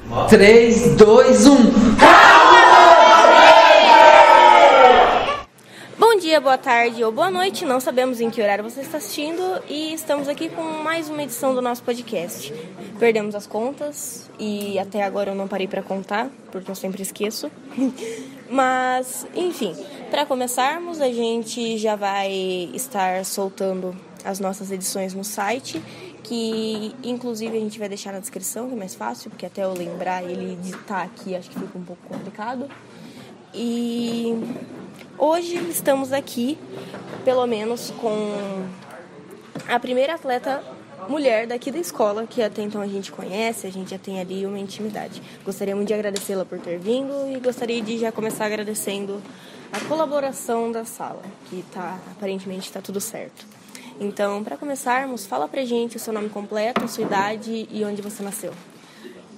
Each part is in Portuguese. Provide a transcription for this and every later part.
3, 2, 1. Bom dia, boa tarde ou boa noite, não sabemos em que horário você está assistindo e estamos aqui com mais uma edição do nosso podcast. Perdemos as contas e até agora eu não parei para contar, porque eu sempre esqueço. Mas, enfim, para começarmos, a gente já vai estar soltando as nossas edições no site, que inclusive a gente vai deixar na descrição, que é mais fácil, porque até eu lembrar ele digitar aqui acho que fica um pouco complicado. E hoje estamos aqui, pelo menos, com a primeira atleta mulher daqui da escola, que até então a gente conhece, a gente já tem ali uma intimidade. Gostaria muito de agradecê-la por ter vindo e gostaria de já começar agradecendo a colaboração da sala, que aparentemente está tudo certo. Então, para começarmos, fala pra gente o seu nome completo, a sua idade e onde você nasceu.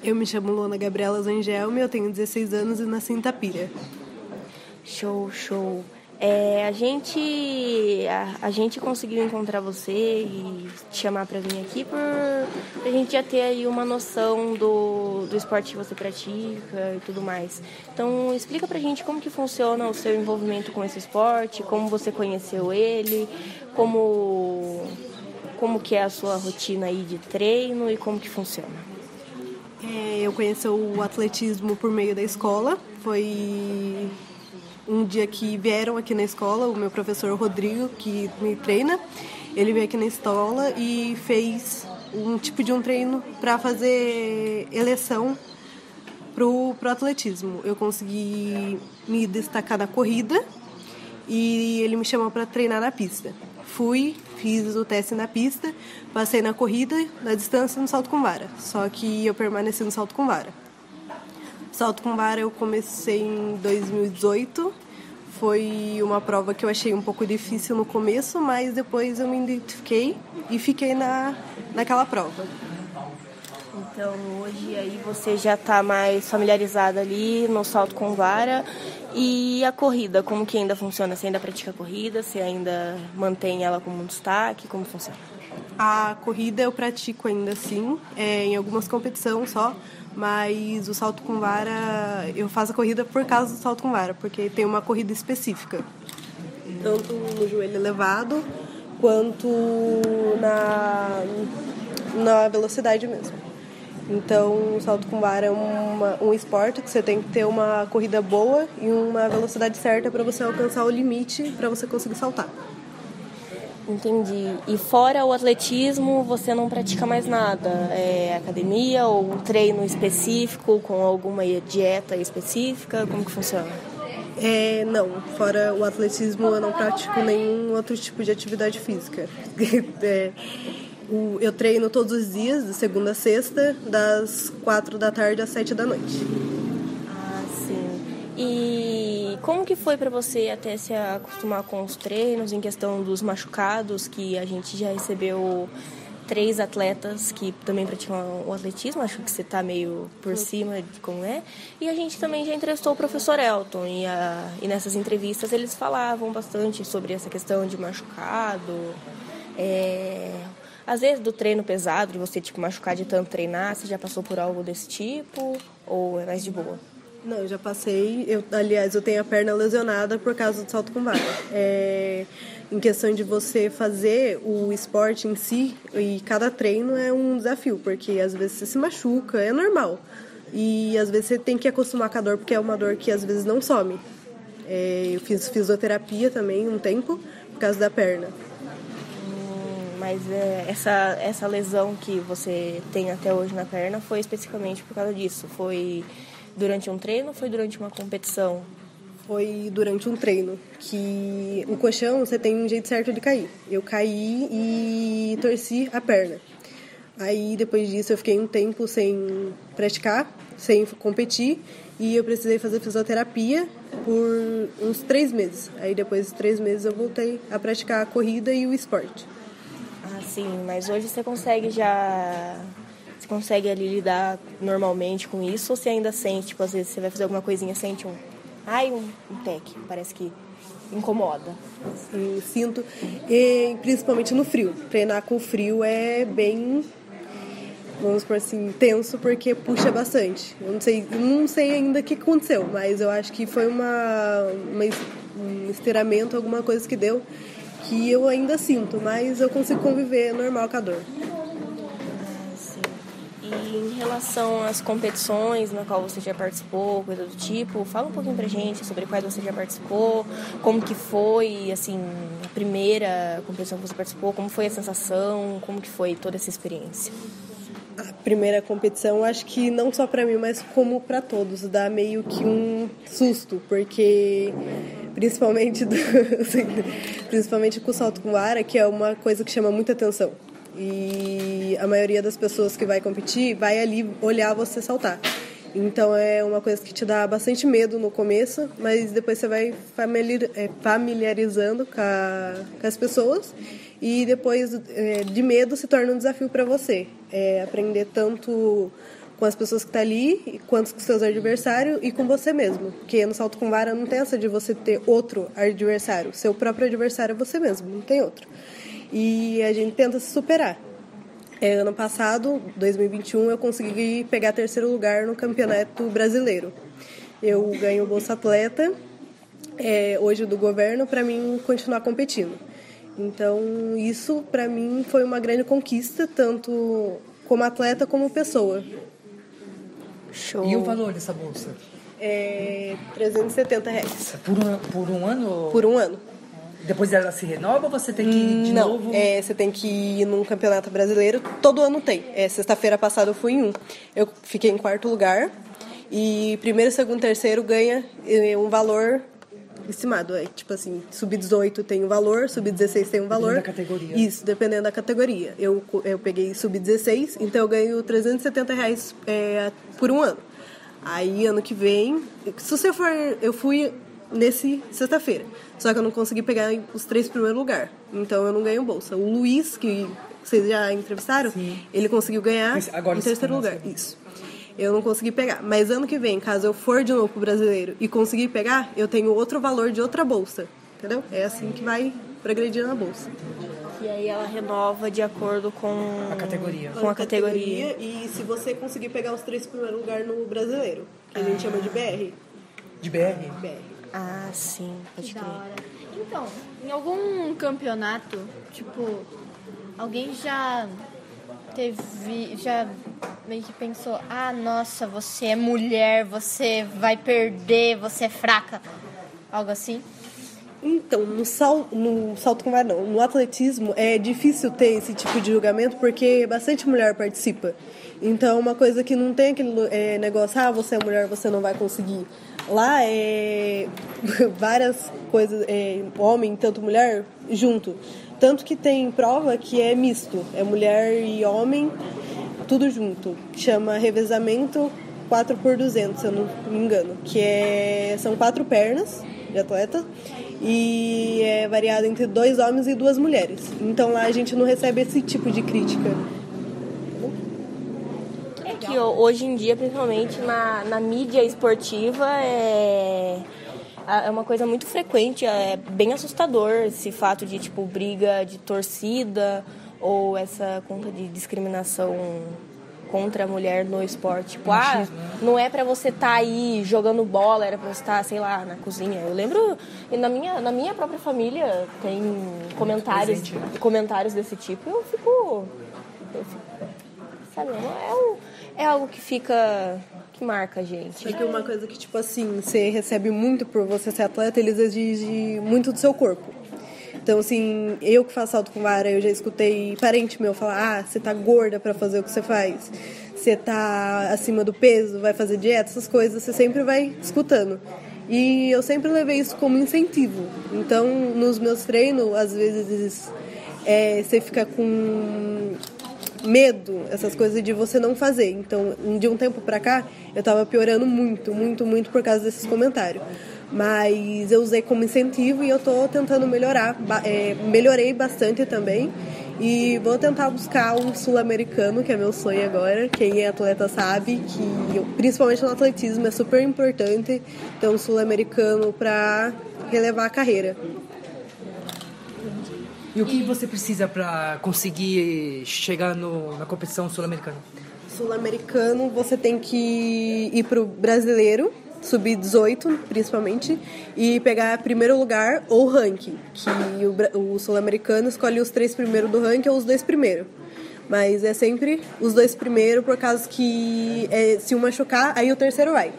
Eu me chamo Luana Gabriela Zangelme, eu tenho 16 anos e nasci em Itapira. Show. A gente conseguiu encontrar você e te chamar pra vir aqui pra gente já ter aí uma noção do esporte que você pratica e tudo mais. Então, explica pra gente como que funciona o seu envolvimento com esse esporte, como você conheceu ele, como que é a sua rotina aí de treino e como que funciona. Eu conheci o atletismo por meio da escola. Foi um dia que vieram aqui na escola, o meu professor Rodrigo, que me treina, ele veio aqui na escola e fez um tipo de um treino para fazer eleição pro atletismo. Eu consegui me destacar na corrida e ele me chamou para treinar na pista. Fui, fiz o teste na pista, passei na corrida, na distância no salto com vara. Só que eu permaneci no salto com vara. Salto com vara eu comecei em 2018. Foi uma prova que eu achei um pouco difícil no começo, mas depois eu me identifiquei e fiquei naquela prova. Então, hoje aí você já está mais familiarizada ali no salto com vara. E a corrida, como que ainda funciona? Você ainda pratica a corrida? Você ainda mantém ela como um destaque? Como funciona? A corrida eu pratico ainda sim, em algumas competições só, mas o salto com vara, eu faço a corrida por causa do salto com vara, porque tem uma corrida específica, tanto no joelho elevado quanto na velocidade mesmo. Então, o salto com vara é um esporte que você tem que ter uma corrida boa e uma velocidade certa para você alcançar o limite para você conseguir saltar. Entendi. E fora o atletismo, você não pratica mais nada? Academia ou um treino específico com alguma dieta específica? Como que funciona? Não, fora o atletismo eu não pratico nenhum outro tipo de atividade física. Eu treino todos os dias, de segunda a sexta, das 4 da tarde às 7 da noite. Ah, sim. E como que foi para você até se acostumar com os treinos, em questão dos machucados, que a gente já recebeu 3 atletas que também praticam o atletismo, acho que você está meio por cima de como é. E a gente também já entrevistou o professor Elton, e nessas entrevistas eles falavam bastante sobre essa questão de machucado, às vezes do treino pesado, de você machucar de tanto treinar. Você já passou por algo desse tipo ou é mais de boa? Não, eu já passei. Aliás, eu tenho a perna lesionada por causa do salto com vara. Em questão de você fazer o esporte em si, e cada treino é um desafio, porque às vezes você se machuca, é normal. E às vezes você tem que acostumar com a dor, porque é uma dor que às vezes não some. Eu fiz fisioterapia também um tempo, por causa da perna. Mas essa lesão que você tem até hoje na perna foi especificamente por causa disso? Foi durante um treino ou foi durante uma competição? Foi durante um treino, que o colchão você tem um jeito certo de cair. Eu caí e torci a perna. Aí depois disso eu fiquei um tempo sem praticar, sem competir, e eu precisei fazer fisioterapia por uns 3 meses. Aí depois de 3 meses eu voltei a praticar a corrida e o esporte. Ah, sim, mas hoje você consegue ali lidar normalmente com isso, ou você ainda sente, às vezes você vai fazer alguma coisinha, sente um tec, parece que incomoda? Sim, sinto, e principalmente no frio. Treinar com frio é bem vamos por assim, tenso, porque puxa bastante. Eu não sei ainda o que aconteceu, mas eu acho que foi um estiramento, alguma coisa que deu, que eu ainda sinto, mas eu consigo conviver normal com a dor. E em relação às competições na qual você já participou, coisa do tipo, fala um pouquinho pra gente sobre quais você já participou, como que foi, assim, a primeira competição que você participou, como foi a sensação, como que foi toda essa experiência? A primeira competição, acho que não só pra mim, mas como pra todos, dá meio que um susto, porque principalmente com o salto com vara, que é uma coisa que chama muita atenção. E a maioria das pessoas que vai competir vai ali olhar você saltar. Então é uma coisa que te dá bastante medo no começo, mas depois você vai familiarizando com as pessoas e depois de medo se torna um desafio para você. Aprender tanto com as pessoas que estão ali, quanto com os seus adversários e com você mesmo. Porque no salto com vara não tem essa de você ter outro adversário. Seu próprio adversário é você mesmo, não tem outro. E a gente tenta se superar. Ano passado, 2021, eu consegui pegar 3º lugar no Campeonato Brasileiro. Eu ganho o Bolsa Atleta, hoje do governo, para mim continuar competindo. Então, isso para mim foi uma grande conquista, tanto como atleta como pessoa. Show. E o valor dessa bolsa? R$370. Por um ano? Por um ano. Depois ela se renova ou você tem que ir de novo? Você tem que ir num campeonato brasileiro. Todo ano tem. Sexta-feira passada eu fui em um. Eu fiquei em 4º lugar. E 1º, 2º, 3º ganha um valor estimado. Tipo assim, sub-18 tem um valor, sub-16 tem um valor. Dependendo da categoria. Isso, dependendo da categoria. Eu peguei sub-16, então eu ganho R$370 por um ano. Aí, ano que vem, se você for... Eu fui nesse sexta-feira. Só que eu não consegui pegar os 3 primeiros lugares. Então eu não ganho bolsa. O Luiz, que vocês já entrevistaram, sim, ele conseguiu ganhar em 3º lugar. Isso. Eu não consegui pegar. Mas ano que vem, caso eu for de novo pro brasileiro e conseguir pegar, eu tenho outro valor de outra bolsa. Entendeu? É assim que vai progredir na bolsa. E aí ela renova de acordo com a categoria. Com a categoria. E se você conseguir pegar os 3 primeiros lugares no brasileiro, que a gente chama de BR. De BR? BR. Ah, sim, pode crer. Então, em algum campeonato, tipo, alguém já meio que pensou, nossa, você é mulher, você vai perder, você é fraca, algo assim? Então, no salto com vara não, no atletismo é difícil ter esse tipo de julgamento porque bastante mulher participa. Então, uma coisa que não tem aquele negócio, você é mulher, você não vai conseguir. Lá é várias coisas, homem, tanto mulher, junto. Tanto que tem prova que é misto, é mulher e homem, tudo junto. Chama revezamento 4x200, se eu não me engano. Que são 4 pernas de atleta e é variado entre 2 homens e 2 mulheres. Então lá a gente não recebe esse tipo de crítica. Que hoje em dia, principalmente na mídia esportiva, é uma coisa muito frequente, é bem assustador esse fato de, tipo, briga de torcida ou essa conta de discriminação contra a mulher no esporte. Tipo, não é pra você estar aí jogando bola, era pra você estar, sei lá, na cozinha. Eu lembro, na minha própria família tem comentários desse tipo, eu fico sabe, é algo que marca a gente. É que uma coisa que, tipo assim, você recebe muito por você ser atleta, eles exigem muito do seu corpo. Então, assim, eu que faço salto com vara, eu já escutei parente meu falar, você tá gorda pra fazer o que você faz, você tá acima do peso, vai fazer dieta, essas coisas, você sempre vai escutando. E eu sempre levei isso como incentivo. Então, nos meus treinos, às vezes, você fica com medo, essas coisas de você não fazer. Então, de um tempo pra cá, eu tava piorando muito, muito, muito por causa desses comentários. Mas eu usei como incentivo e eu tô tentando melhorar. Melhorei bastante também. E vou tentar buscar um sul-americano, que é meu sonho agora. Quem é atleta sabe que, principalmente no atletismo, é super importante ter um sul-americano pra relevar a carreira. E o que você precisa para conseguir chegar na competição sul-americana? sul-americano, você tem que ir pro brasileiro, sub-18 principalmente, e pegar primeiro lugar ou ranking, que o sul-americano escolhe os 3 primeiros do ranking ou os 2 primeiros. Mas é sempre os 2 primeiros, por causa que se um machucar, aí o terceiro vai.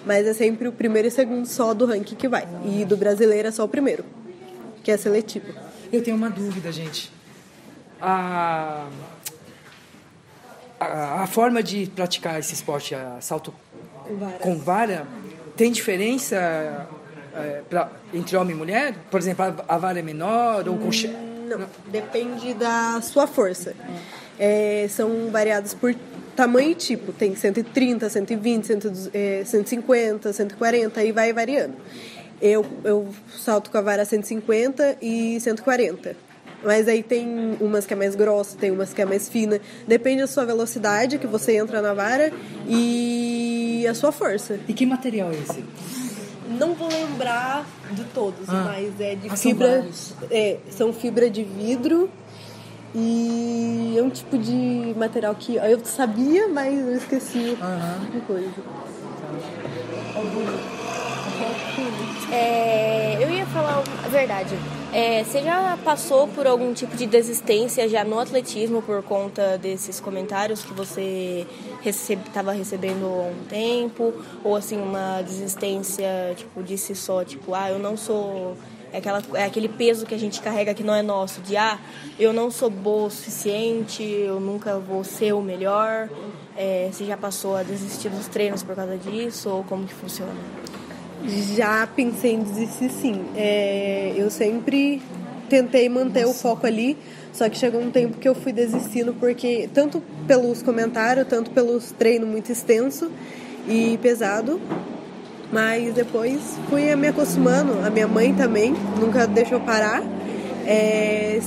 Mas é sempre o primeiro e segundo só do ranking que vai. E do brasileiro é só o primeiro, que é seletivo. Eu tenho uma dúvida, gente. A forma de praticar esse esporte, salto com vara, tem diferença entre homem e mulher? Por exemplo, a vara é menor ou com... Não, depende da sua força. São variadas por tamanho e tipo. Tem 130, 120, 150, 140 e vai variando. Eu salto com a vara 150 e 140. Mas aí tem umas que é mais grossa, tem umas que é mais fina. Depende da sua velocidade que você entra na vara e a sua força. E que material é esse? Não vou lembrar de todos, mas é de fibra. São fibra de vidro e é um tipo de material que eu sabia, mas eu esqueci de coisa. Eu ia falar a verdade. Você já passou por algum tipo de desistência já no atletismo por conta desses comentários que você estava recebendo há um tempo? Ou assim, uma desistência, tipo, de si só, tipo, eu não sou... É aquele peso que a gente carrega que não é nosso, de eu não sou boa o suficiente, eu nunca vou ser o melhor. Você já passou a desistir dos treinos por causa disso? Ou como que funciona? Já pensei em desistir, sim. Eu sempre tentei manter o foco ali, só que chegou um tempo que eu fui desistindo, porque tanto pelos comentários, tanto pelos treinos muito extenso e pesado, mas depois fui me acostumando. A minha mãe também nunca deixou parar.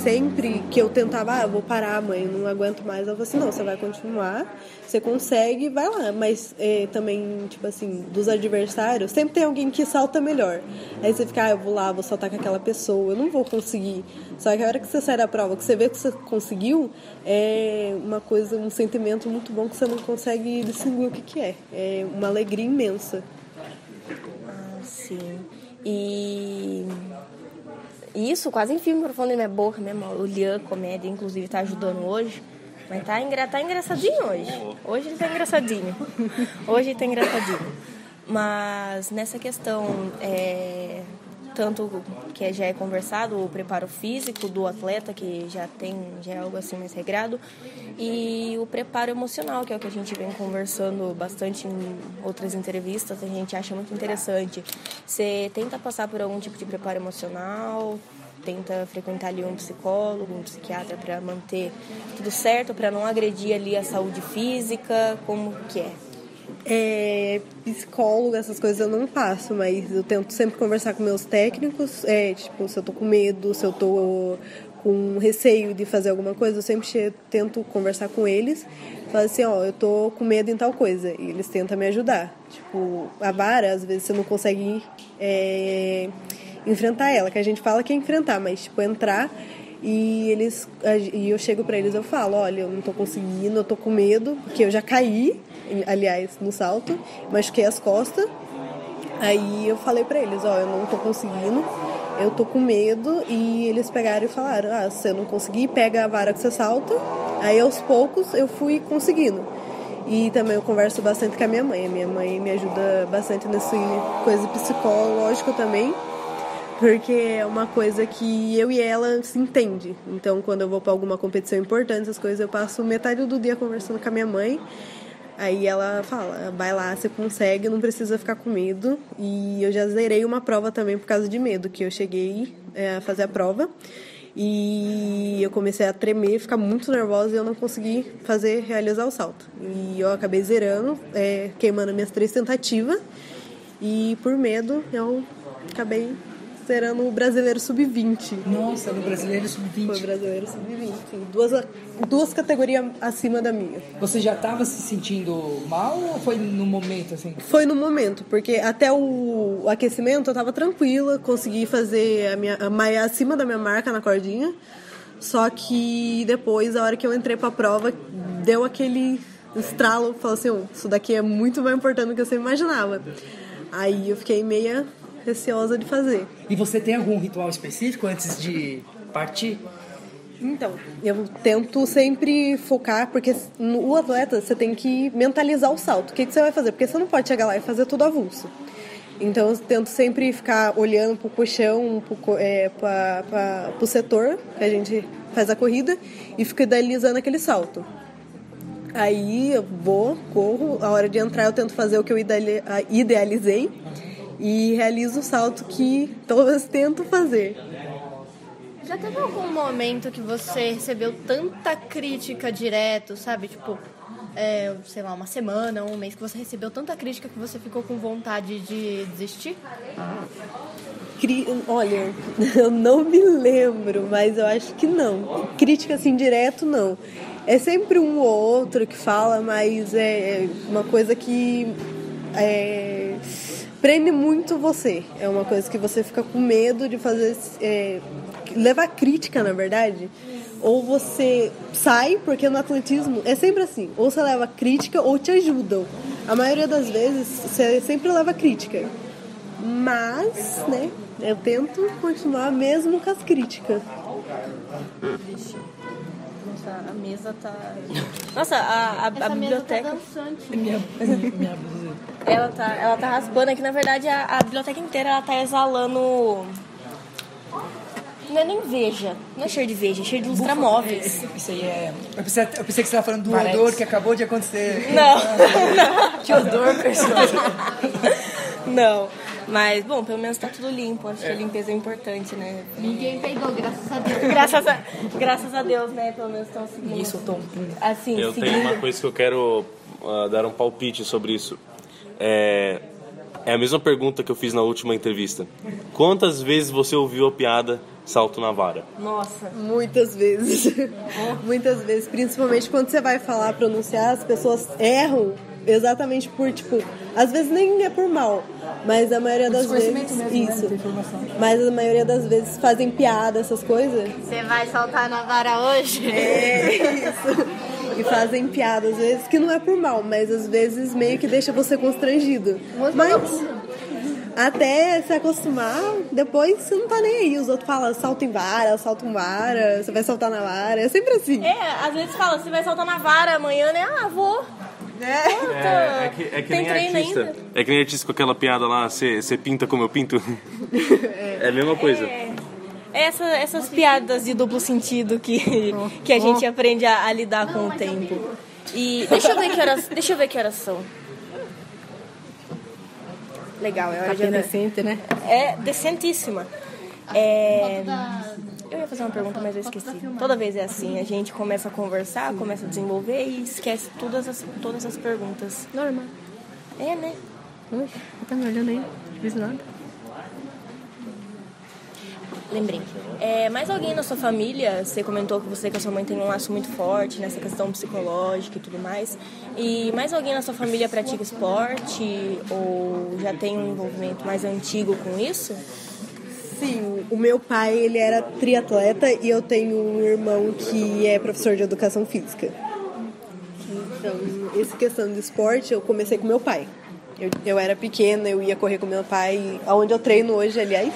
Sempre que eu tentava, vou parar, mãe, não aguento mais, ela falou assim, não, você vai continuar, você consegue, vai lá. Mas também, tipo assim, dos adversários, sempre tem alguém que salta melhor. Aí você fica, eu vou lá, vou saltar com aquela pessoa, eu não vou conseguir. Só que a hora que você sai da prova, que você vê que você conseguiu, é uma coisa, um sentimento muito bom que você não consegue distinguir o que é. É uma alegria imensa. Sim. E isso quase enfia o microfone na minha boca mesmo. O Lian Comédia, inclusive, tá ajudando hoje. Mas tá engraçadinho hoje. Hoje ele tá engraçadinho. Mas nessa questão, tanto que já é conversado, o preparo físico do atleta, que já é algo assim mais regrado, e o preparo emocional, que é o que a gente vem conversando bastante em outras entrevistas, a gente acha muito interessante. Você tenta passar por algum tipo de preparo emocional? Tenta frequentar ali um psicólogo, um psiquiatra para manter tudo certo, para não agredir ali a saúde física? Como que é? Psicólogo, essas coisas eu não passo, mas eu tento sempre conversar com meus técnicos, tipo, se eu tô com medo, se eu tô com receio de fazer alguma coisa, eu sempre tento conversar com eles, falar assim, eu tô com medo em tal coisa, e eles tentam me ajudar. Tipo, a vara, às vezes você não consegue enfrentar ela, que a gente fala que é enfrentar, mas tipo, entrar e eu chego pra eles, eu falo, olha, eu não tô conseguindo, eu tô com medo, porque eu já caí, aliás, no salto, machuquei as costas. Aí eu falei pra eles, eu não tô conseguindo, eu tô com medo, e eles pegaram e falaram, se eu não conseguir, pega a vara que você salta. Aí aos poucos eu fui conseguindo. E também eu converso bastante com a minha mãe me ajuda bastante nessa coisa psicológica também, porque é uma coisa que eu e ela se entende. Então, quando eu vou para alguma competição importante, essas coisas, eu passo metade do dia conversando com a minha mãe. Aí ela fala, vai lá, você consegue, não precisa ficar com medo. E eu já zerei uma prova também por causa de medo, que eu cheguei a fazer a prova e eu comecei a tremer, ficar muito nervosa, e eu não consegui realizar o salto. E eu acabei zerando, queimando minhas 3 tentativas, e por medo eu acabei zerando o Brasileiro Sub-20. Nossa, no Brasileiro Sub-20. Foi o Brasileiro Sub-20. Duas categorias acima da minha. Você já estava se sentindo mal ou foi no momento, assim? Foi no momento, porque até o aquecimento eu estava tranquila, consegui fazer acima da minha marca na cordinha, só que depois, a hora que eu entrei pra prova, deu aquele estralo, falo assim, isso daqui é muito mais importante do que eu sempre imaginava. Aí eu fiquei meia receosa de fazer. E você tem algum ritual específico antes de partir? Então, eu tento sempre focar, porque o atleta você tem que mentalizar o salto. O que você vai fazer? Porque você não pode chegar lá e fazer tudo avulso. Então eu tento sempre ficar olhando pro colchão, pro setor que a gente faz a corrida e fico idealizando aquele salto. Aí eu vou, corro, a hora de entrar eu tento fazer o que eu idealizei e realizo o salto que todas tento fazer. Já teve algum momento que você recebeu tanta crítica direto, sabe? Tipo, sei lá, uma semana, um mês, que você recebeu tanta crítica que você ficou com vontade de desistir? Olha, eu não me lembro, mas eu acho que não. Crítica assim direto, não. É sempre um ou outro que fala, mas é uma coisa que prende muito você. É uma coisa que você fica com medo de fazer, levar crítica, na verdade. Ou você sai, porque no atletismo é sempre assim, ou você leva crítica ou te ajudam. A maioria das vezes você sempre leva crítica. Mas, né, eu tento continuar mesmo com as críticas. Nossa, a mesa tá... Nossa, a biblioteca... Mesa tá dançante. Minha blusa. Ela tá raspando aqui, na verdade a biblioteca inteira ela tá exalando... Não é nem veja, não é cheiro de veja, é cheiro de lustramóveis. Isso aí é... Eu pensei que você estava falando do odor que acabou de acontecer. Não. Que odor, pessoal. Não, mas, bom, pelo menos tá tudo limpo. Acho que a limpeza é importante, né? Ninguém pegou, graças a Deus. Graças a Deus, né? Pelo menos estão seguindo. Isso, Tom. Assim, Eu tenho uma coisa que eu quero dar um palpite sobre isso. É a mesma pergunta que eu fiz na última entrevista. Quantas vezes você ouviu a piada salto na vara? Nossa. Muitas vezes. Muitas vezes. Principalmente quando você vai falar, pronunciar, as pessoas erram exatamente por, tipo... Às vezes nem é por mal, mas a maioria das vezes... Mesmo, isso. né? Mas a maioria das vezes fazem piada, essas coisas. Você vai saltar na vara hoje? É, isso. E fazem piada, às vezes, que não é por mal, mas às vezes meio que deixa você constrangido. Mas até se acostumar, depois você não tá nem aí. Os outros falam, salta em vara, salta em vara, você vai saltar na vara. É sempre assim. Às vezes fala, você vai saltar na vara amanhã, né? Ah, vou. É que nem artista. Ainda. É que nem artista com aquela piada lá, você pinta como eu pinto. É a mesma coisa. Essas piadas de duplo sentido que a gente aprende a lidar com o tempo. E deixa eu ver que horas são. Legal, é hora de decente, né? É decentíssima. Eu ia fazer uma pergunta, mas eu esqueci. Toda vez é assim, a gente começa a conversar, começa a desenvolver e esquece todas as perguntas. Normal. É, né? Oxe, tá me olhando aí, não fiz nada. Lembrei. Mais alguém na sua família, você comentou que você com a sua mãe tem um laço muito forte nessa questão psicológica e tudo mais. E mais alguém na sua família pratica esporte ou já tem um envolvimento mais antigo com isso? Sim, o meu pai, ele era triatleta e eu tenho um irmão que é professor de educação física. Então, essa questão de esporte, eu comecei com meu pai. Eu era pequena, eu ia correr com meu pai, onde eu treino hoje, aliás.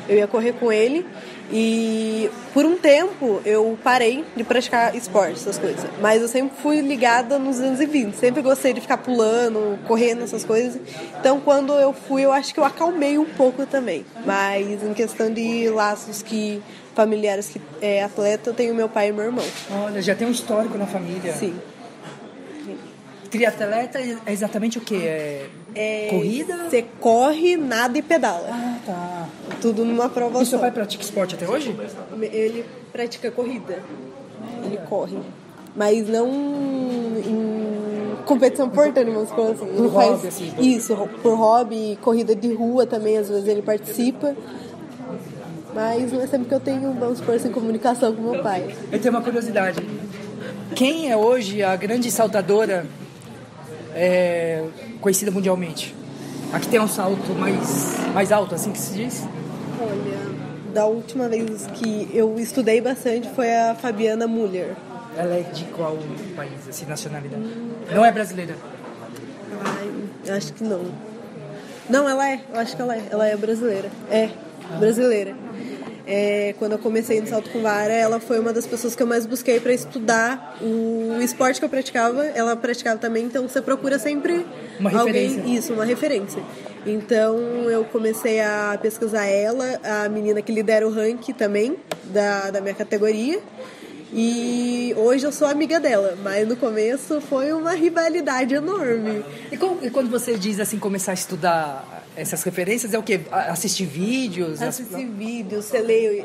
Eu ia correr com ele e por um tempo eu parei de praticar esporte, essas coisas. Mas eu sempre fui ligada nos 220, sempre gostei de ficar pulando, correndo, essas coisas. Então quando eu fui, eu acho que eu acalmei um pouco também. Mas em questão de laços familiares que é atleta, eu tenho meu pai e meu irmão. Olha, já tem um histórico na família. Sim. Triatleta é exatamente o quê? Corrida? Você corre, nada e pedala. Ah, tá. Tudo numa prova E seu só. pai pratica esporte até hoje? Ele pratica corrida. Ele corre. Mas não em competição importante, vamos falar assim. Ele Por hobby, faz assim. isso, por hobby, corrida de rua também, às vezes ele participa. Mas não é sempre que eu tenho, vamos supor assim, comunicação com meu pai. Eu tenho uma curiosidade. Quem é hoje a grande saltadora conhecida mundialmente? A que tem um salto mais alto, assim que se diz? Olha, da última vez que eu estudei bastante foi a Fabiana Müller. Ela é de qual país, assim, nacionalidade? Não é brasileira? Ai, acho que não. Não, ela é. Eu acho que ela é. Ela é brasileira. É, brasileira. Quando eu comecei no salto com vara, ela foi uma das pessoas que eu mais busquei para estudar o esporte que eu praticava. Ela praticava também, então você procura sempre uma referência. Isso, uma referência. Então eu comecei a pesquisar ela, a menina que lidera o ranking também da minha categoria. E hoje eu sou amiga dela, mas no começo foi uma rivalidade enorme. E quando você diz assim, começar a estudar essas referências, é o quê? Assistir vídeos? Assistir vídeos, você lê,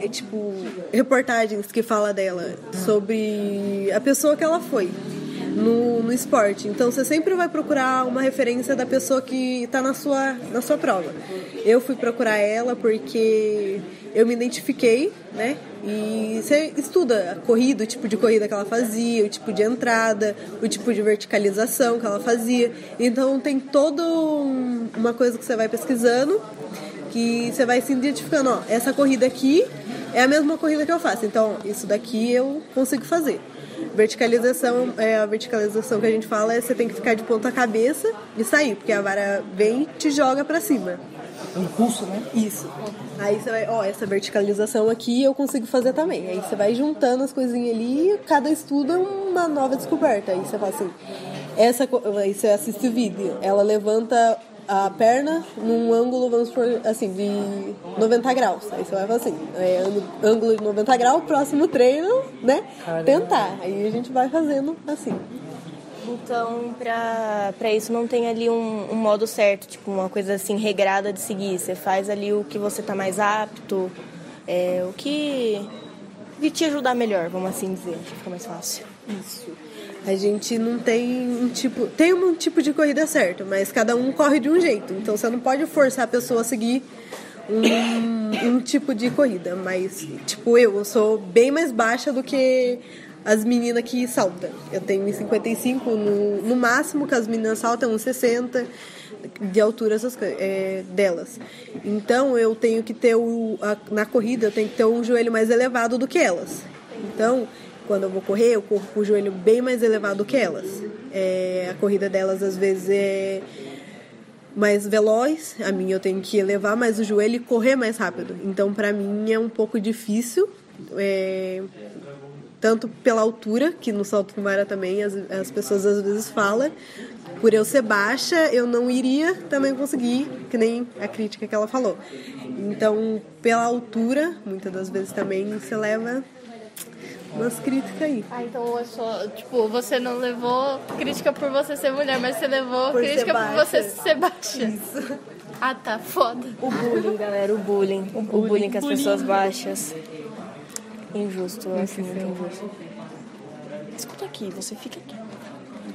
reportagens que fala dela, sobre a pessoa que ela foi no esporte. Então você sempre vai procurar uma referência da pessoa que está na sua prova. Eu fui procurar ela porque eu me identifiquei, né? E você estuda a corrida, o tipo de corrida que ela fazia, o tipo de entrada, o tipo de verticalização que ela fazia. Então tem toda uma coisa que você vai pesquisando, que você vai se identificando, ó, essa corrida aqui é a mesma corrida que eu faço, então isso daqui eu consigo fazer. Verticalização, a verticalização que a gente fala é você tem que ficar de ponta cabeça e sair, porque a vara vem e te joga pra cima. O impulso, né? Isso. Aí você vai, ó, essa verticalização aqui eu consigo fazer também. Aí você vai juntando as coisinhas ali e cada estudo é uma nova descoberta. Aí você fala assim, aí você assiste o vídeo, ela levanta a perna num ângulo, vamos por assim, de 90 graus. Aí você vai falar assim, ângulo de 90 graus, próximo treino, né? Caramba. Tentar. Aí a gente vai fazendo assim. Então, pra isso não tem ali um modo certo, tipo uma coisa assim regrada de seguir. Você faz ali o que você tá mais apto, o que te ajudar melhor, vamos assim dizer, que fica mais fácil. Isso. A gente não tem tem um tipo de corrida certo, mas cada um corre de um jeito. Então você não pode forçar a pessoa a seguir um tipo de corrida. Mas, tipo, eu sou bem mais baixa do que as meninas que saltam. Eu tenho 1,55 no máximo, que as meninas saltam 1,60 de altura delas. Então eu tenho que ter na corrida eu tenho que ter um joelho mais elevado do que elas. Então quando eu vou correr, eu corro com o joelho bem mais elevado que elas. A corrida delas às vezes é mais veloz, a minha eu tenho que elevar mais o joelho e correr mais rápido. Então pra mim é um pouco difícil, tanto pela altura, que no salto com vara também as pessoas às vezes falam, por eu ser baixa, eu não iria também conseguir, que nem a crítica que ela falou. Então, pela altura, muitas das vezes também você leva umas críticas aí. Então é só, tipo, você não levou crítica por você ser mulher, mas você levou crítica por você ser baixa. Isso. Ah, tá, foda. O bullying, galera, o bullying com as pessoas baixas. Injusto, eu acho muito injusto. Escuta aqui, você fica aqui.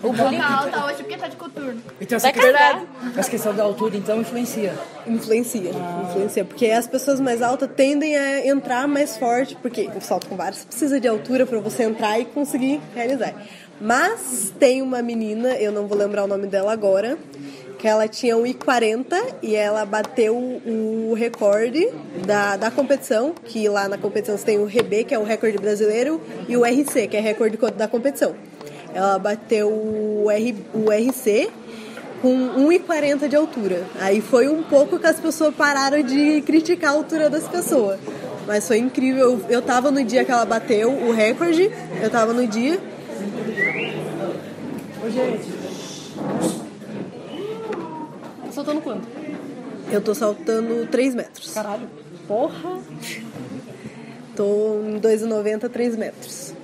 O bullying tá alta hoje porque tá de coturno. Então essa questão da altura, então, influencia? Influencia, porque as pessoas mais altas tendem a entrar mais forte, porque o salto com vara precisa de altura para você entrar e conseguir realizar. Mas tem uma menina, eu não vou lembrar o nome dela agora, que ela tinha 1,40 e ela bateu o recorde da competição, que lá na competição você tem o RB, que é o recorde brasileiro, e o RC, que é recorde da competição. Ela bateu o RC com 1,40 de altura. Aí foi um pouco que as pessoas pararam de criticar a altura das pessoas. Mas foi incrível. Eu tava no dia que ela bateu o recorde, eu tava no dia. Ô, gente. Tá saltando quanto? Eu tô saltando 3 metros. Caralho. Porra! Tô em 2,90, 3 metros.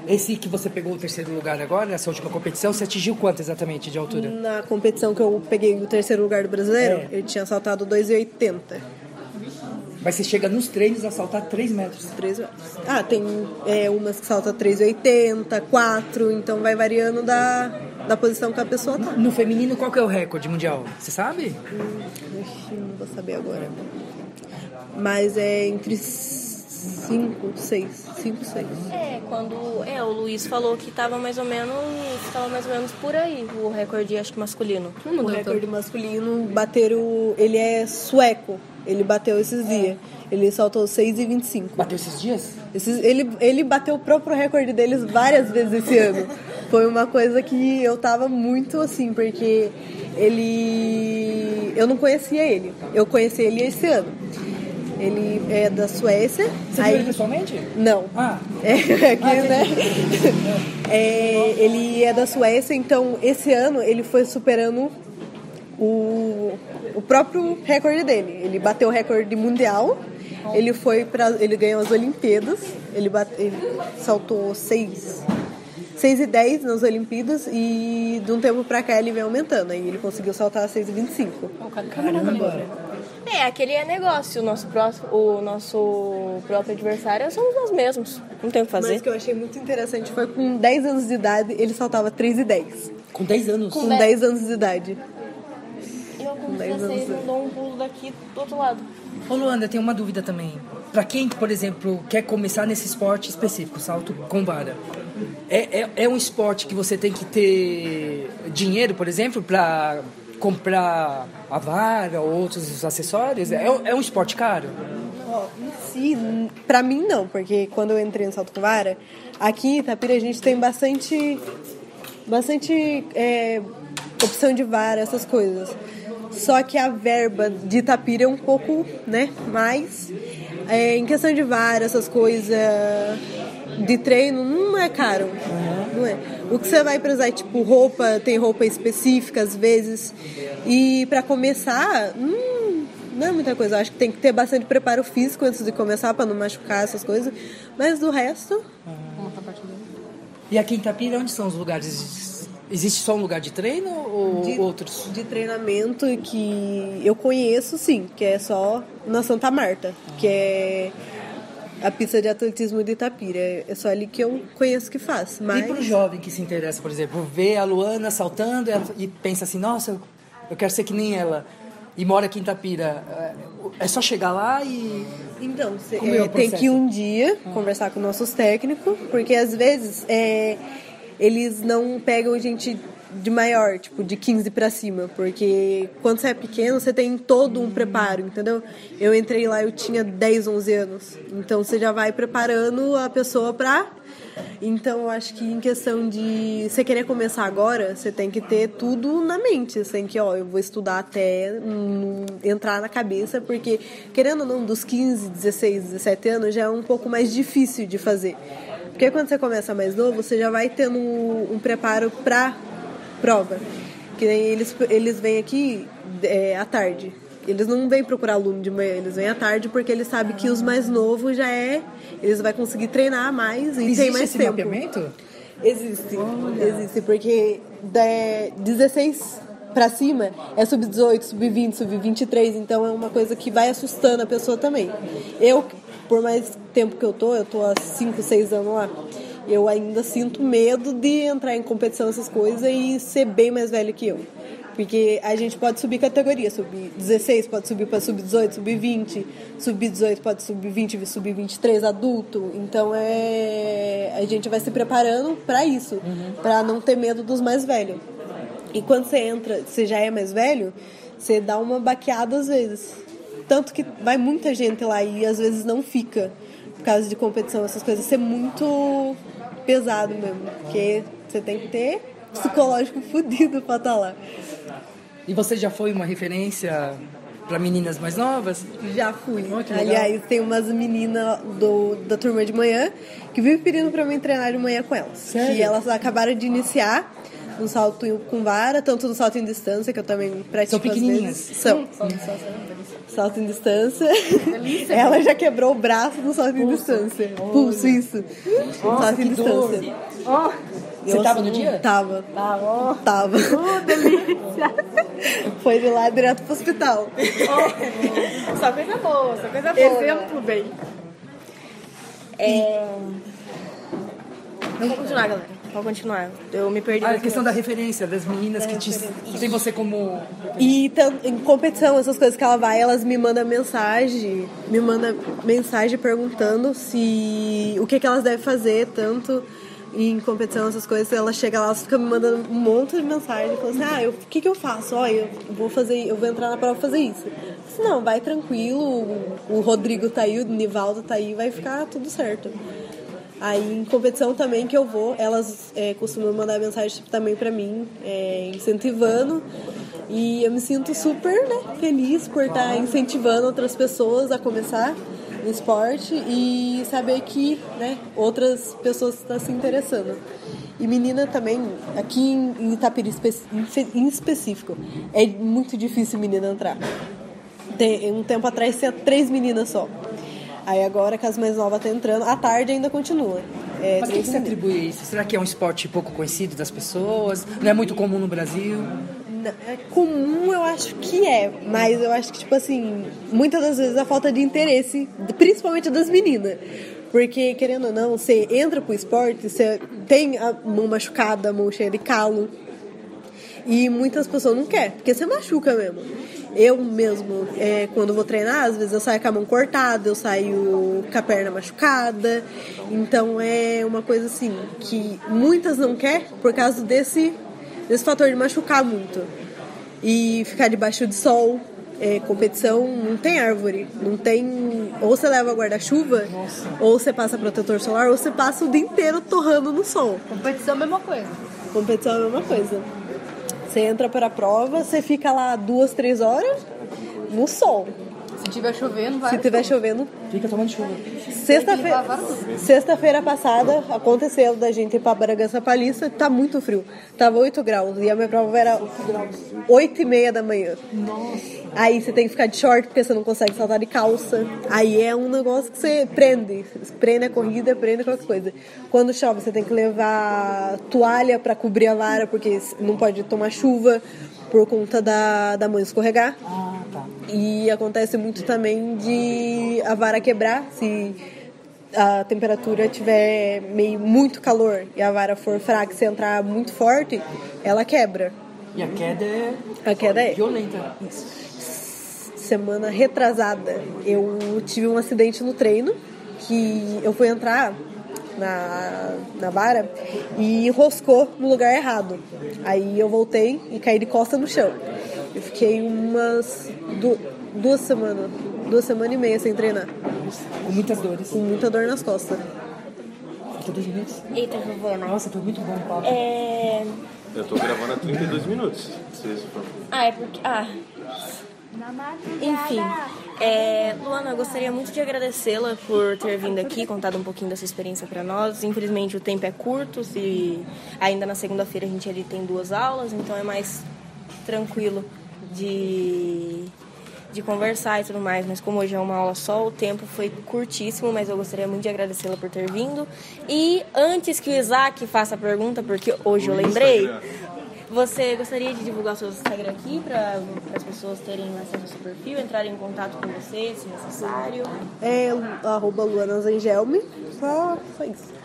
Esse que você pegou o terceiro lugar agora, nessa última competição, você atingiu quanto exatamente de altura? Na competição que eu peguei o terceiro lugar do brasileiro, eu tinha saltado 2,80. Mas você chega nos treinos a saltar 3 metros. 3 metros. Ah, tem umas que saltam 3,80, 4, então vai variando da posição que a pessoa tá. No feminino, qual que é o recorde mundial? Você sabe? Não vou saber agora. Mas é entre 5, 6. Quando o Luiz falou que tava mais ou menos por aí, o recorde, acho que masculino. O recorde masculino bateram, ele é sueco, ele bateu esses dias. Ele saltou 6,25. Bateu esses dias? Ele bateu o próprio recorde deles várias vezes esse ano. Foi uma coisa que eu tava muito assim, porque eu não conhecia ele. Eu conheci ele esse ano. Ele é da Suécia. Você viu ele pessoalmente? Não. Né? Ele é da Suécia, então esse ano ele foi superando o próprio recorde dele. Ele bateu o recorde mundial. Ele ganhou as Olimpíadas. Ele saltou 6,10 nas Olimpíadas e de um tempo pra cá ele vem aumentando. Aí ele conseguiu saltar 6,25. Caramba! Aquele negócio. O nosso próprio adversário somos nós mesmos. Não tem o que fazer. Mas o que eu achei muito interessante foi com 10 anos de idade ele saltava 3,10. Com 10 anos? Com 10 anos de idade. Eu com 16 não dou um pulo daqui do outro lado. Ô Luana, eu tenho uma dúvida também. Pra quem, por exemplo, quer começar nesse esporte específico, salto com vara, é um esporte que você tem que ter dinheiro, por exemplo, pra comprar a vara ou outros acessórios? É um esporte caro? Em si, pra mim não, porque quando eu entrei no salto com vara, aqui em Itapira a gente tem bastante opção de vara, essas coisas. Só que a verba de Itapira é um pouco, né, mais. Em questão de vara, essas coisas de treino, não é caro. Não é. O que você vai precisar é tipo roupa, tem roupa específica às vezes. E pra começar, não é muita coisa. Eu acho que tem que ter bastante preparo físico antes de começar pra não machucar essas coisas. Mas do resto. E aqui em Itapira, onde são os lugares? Existe só um lugar de treino ou outros? De treinamento que eu conheço, sim, que é só na Santa Marta, que é a pista de atletismo de Itapira. É só ali que eu conheço que faz. Mas... E para o jovem que se interessa, por exemplo, vê a Luana saltando e pensa assim, nossa, eu quero ser que nem ela, e mora aqui em Itapira, é só chegar lá e... Então, tem que um dia conversar com nossos técnicos, porque às vezes... eles não pegam gente de maior, tipo, de 15 pra cima, porque quando você é pequeno, você tem todo um preparo, entendeu? Eu entrei lá, eu tinha 10, 11 anos, então você já vai preparando a pessoa pra... Então, eu acho que em questão de você querer começar agora, você tem que ter tudo na mente, você tem que, eu vou estudar até entrar na cabeça, porque, querendo ou não, dos 15, 16, 17 anos, já é um pouco mais difícil de fazer. Porque quando você começa mais novo, você já vai tendo um preparo pra prova. Que nem eles vêm aqui à tarde. Eles não vêm procurar aluno de manhã, eles vêm à tarde porque eles sabem que os mais novos eles vão conseguir treinar mais e tem mais tempo. Mapeamento? Existe, porque 16 pra cima é sub-18, sub-20, sub-23, então é uma coisa que vai assustando a pessoa também. Por mais tempo que eu tô há 5, 6 anos lá, eu ainda sinto medo de entrar em competição, essas coisas, e ser bem mais velho que eu. Porque a gente pode subir categoria, sub-16 pode subir para sub-18, sub-20, sub-18 pode sub-20, sub-23 adulto. Então a gente vai se preparando para isso, para não ter medo dos mais velhos. E quando você entra, você já é mais velho, você dá uma baqueada às vezes. Tanto que vai muita gente lá e às vezes não fica por causa de competição, essas coisas. Isso é muito pesado mesmo, porque você tem que ter psicológico fodido pra estar lá. E você já foi uma referência para meninas mais novas? Já fui. Aliás, tem umas meninas da turma de manhã que vivem pedindo pra mim treinar de manhã com elas. Sério? Que elas acabaram de iniciar no salto com vara, tanto no salto em distância, que eu também pratico. São pequenininhas? São. Salto em distância. Ela já quebrou o braço no salto em distância. Pulso, isso. Salto em distância. Você tava no dia? Tava. Delícia. Foi de lá direto pro hospital. Só coisa boa. Exemplo bem. Vamos continuar, galera. Pode continuar. Eu me perdi. A questão da referência, das meninas que tem você como... E em competição, essas coisas que ela vai, elas me mandam mensagem perguntando o que elas devem fazer, tanto em competição, essas coisas. Ela chega lá, ela fica me mandando um monte de mensagem, falando assim, o que eu faço? Eu vou entrar na prova e fazer isso. Eu disse, não, vai tranquilo, o Rodrigo tá aí, o Nivaldo tá aí, vai ficar tudo certo. Aí em competição também que eu vou, elas costumam mandar mensagem também pra mim, incentivando. E eu me sinto super feliz por estar incentivando outras pessoas a começar no esporte e saber que outras pessoas estão se interessando. E menina também, aqui em Itapiri em específico, é muito difícil menina entrar. Um tempo atrás tinha 3 meninas só. Aí agora que as mais novas estão entrando, à tarde ainda continua. Mas o que você atribui isso? Será que é um esporte pouco conhecido das pessoas? Não é muito comum no Brasil? É comum, eu acho que mas eu acho que, tipo assim, muitas das vezes a falta de interesse, principalmente das meninas. Porque, querendo ou não, você entra pro esporte, você tem a mão machucada, a mão cheia de calo, e muitas pessoas não querem, porque você machuca mesmo. Eu mesmo, quando vou treinar, às vezes eu saio com a mão cortada, eu saio com a perna machucada. Então é uma coisa assim, que muitas não querem por causa desse fator de machucar muito. E ficar debaixo de sol, competição, não tem árvore, não tem... Ou você leva guarda-chuva, ou você passa protetor solar, ou você passa o dia inteiro torrando no sol. Competição é a mesma coisa. Competição é a mesma coisa. Você entra para a prova, você fica lá 2-3 horas no sol. Se tiver chovendo, vai. Se tiver chovendo, fica tomando chuva. Sexta-feira passada aconteceu da gente ir para Bragança Paulista, tá muito frio. Tava 8 graus e a minha prova era 8h30 da manhã. Nossa. Aí você tem que ficar de short porque você não consegue saltar de calça. Aí é um negócio que você prende a corrida, prende qualquer coisa. Quando chove você tem que levar toalha para cobrir a vara porque não pode tomar chuva por conta da mão escorregar. Tá. E acontece muito também de a vara quebrar se a temperatura tiver muito calor e a vara for fraca, se entrar muito forte, ela quebra. E a queda é violenta. Semana retrasada, eu tive um acidente no treino, que eu fui entrar na vara e enroscou no lugar errado. Aí eu voltei e caí de costa no chão. Eu fiquei umas 2 semanas e meia sem treinar. Com muitas dores. Com muita dor nas costas. Falta 2 minutos. Eita, Giovana. Nossa, foi muito bom o papo. Eu tô gravando há 32 minutos. É porque... Enfim, Luana, eu gostaria muito de agradecê-la por ter vindo aqui, contado um pouquinho dessa experiência para nós. Infelizmente o tempo é curto, ainda na segunda-feira a gente ali tem 2 aulas, então é mais tranquilo de conversar e tudo mais, mas como hoje é uma aula só, o tempo foi curtíssimo, mas eu gostaria muito de agradecê-la por ter vindo. E antes que o Isaac faça a pergunta, porque hoje eu lembrei, você gostaria de divulgar o seu Instagram aqui para as pessoas terem acesso ao seu perfil, entrarem em contato com você, se necessário? @LuanaZengelme, só isso.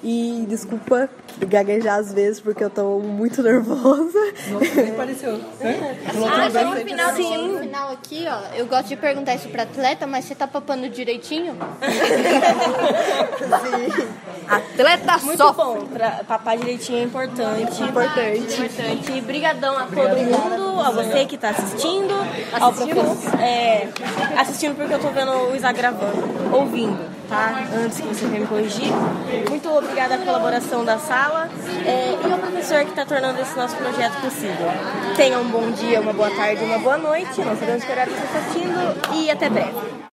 E desculpa gaguejar às vezes, porque eu tô muito nervosa. Nossa, nem pareceu. No final aqui, ó, eu gosto de perguntar isso pra atleta, mas você tá papando direitinho? Sim. Atleta muito bom. Papar direitinho é importante. Importante. Brigadão a todo mundo, a você que tá assistindo. Ao professor. Assistindo porque eu tô vendo o Isaac gravando. Ouvindo. Tá? Antes que você venha me corrigir. Muito obrigada à colaboração da sala e ao professor que está tornando esse nosso projeto possível. Tenha um bom dia, uma boa tarde, uma boa noite. Não sabemos que horário você está assistindo e até breve.